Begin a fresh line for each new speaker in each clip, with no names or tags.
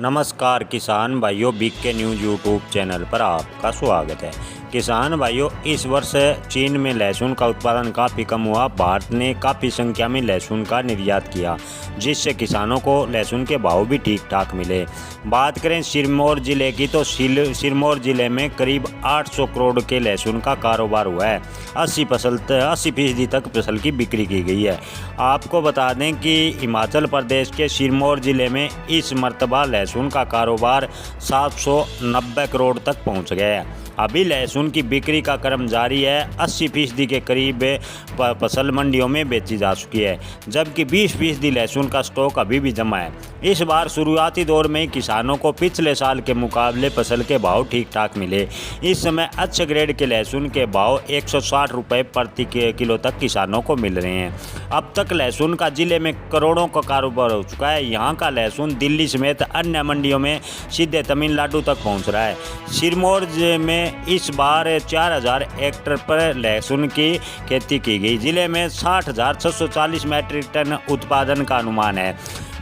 नमस्कार किसान भाइयों, बीके न्यूज़ यूट्यूब चैनल पर आपका स्वागत है। किसान भाइयों, इस वर्ष चीन में लहसुन का उत्पादन काफ़ी कम हुआ। भारत ने काफ़ी संख्या में लहसुन का निर्यात किया, जिससे किसानों को लहसुन के भाव भी ठीक ठाक मिले। बात करें सिरमौर ज़िले की, तो सिरमौर ज़िले में करीब 800 करोड़ के लहसुन का कारोबार हुआ है। 80% तक फसल की बिक्री की गई है। आपको बता दें कि हिमाचल प्रदेश के सिरमौर ज़िले में इस मर्तबा लहसुन का कारोबार 790 करोड़ तक पहुंच गया है। अभी लहसुन की बिक्री का क्रम जारी है। 80% के करीब फसल मंडियों में बेची जा चुकी है, जबकि 20% लहसुन का स्टॉक अभी भी जमा है। इस बार शुरुआती दौर में किसानों को पिछले साल के मुकाबले फसल के भाव ठीक ठाक मिले। इस समय अच्छे ग्रेड के लहसुन के भाव 160 रुपये प्रति किलो तक किसानों को मिल रहे हैं। अब तक लहसुन का जिले में करोड़ों का कारोबार हो चुका है। यहाँ का लहसुन दिल्ली समेत अन्य मंडियों में सीधे तमिलनाडु तक पहुँच रहा है। सिरमौर में इस बार 4000 हेक्टेयर पर लहसुन की खेती की गई। जिले में 60,640 मैट्रिक टन उत्पादन का अनुमान है।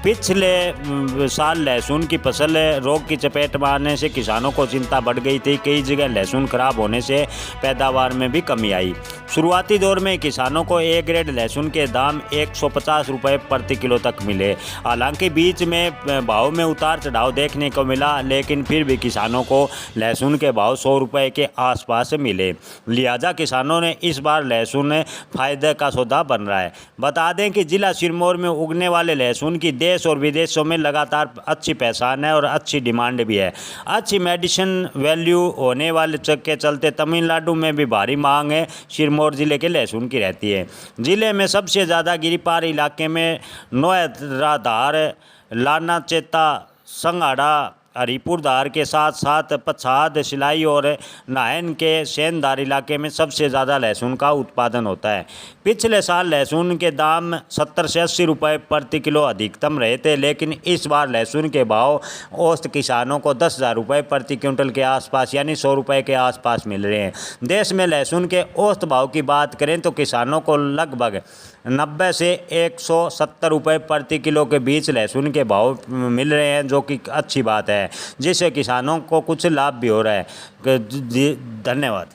पिछले साल लहसुन की फसल रोग की चपेट में आने से किसानों को चिंता बढ़ गई थी। कई जगह लहसुन खराब होने से पैदावार में भी कमी आई। शुरुआती दौर में किसानों को ए ग्रेड लहसुन के दाम 150 रुपये प्रति किलो तक मिले। हालांकि बीच में भाव में उतार चढ़ाव देखने को मिला, लेकिन फिर भी किसानों को लहसुन के भाव 100 रुपये के आसपास मिले। लिहाजा किसानों ने इस बार लहसुन फायदे का सौदा बन रहा है। बता दें कि जिला सिरमौर में उगने वाले लहसुन की देश और विदेशों में लगातार अच्छी पहचान है और अच्छी डिमांड भी है। अच्छी मेडिसिन वैल्यू होने वाले के चलते तमिलनाडु में भी भारी मांग है सिरमौर ज़िले के लहसुन की रहती है। ज़िले में सबसे ज़्यादा गिरिपार इलाके में नोएराधार, लानाचेता, संगाड़ा, हरिपुरधार के साथ साथ पछाद, सिलाई और नाहन के सेंधार इलाके में सबसे ज़्यादा लहसुन का उत्पादन होता है। पिछले साल लहसुन के दाम 70 से 80 रुपये प्रति किलो अधिकतम रहे थे, लेकिन इस बार लहसुन के भाव औसत किसानों को 10,000 रुपये प्रति क्विंटल के आसपास यानी 100 रुपये के आसपास मिल रहे हैं। देश में लहसुन के औसत भाव की बात करें तो किसानों को लगभग 90 से 170 रुपये प्रति किलो के बीच लहसुन के भाव मिल रहे हैं, जो कि अच्छी बात है, जिससे किसानों को कुछ लाभ भी हो रहा है। धन्यवाद।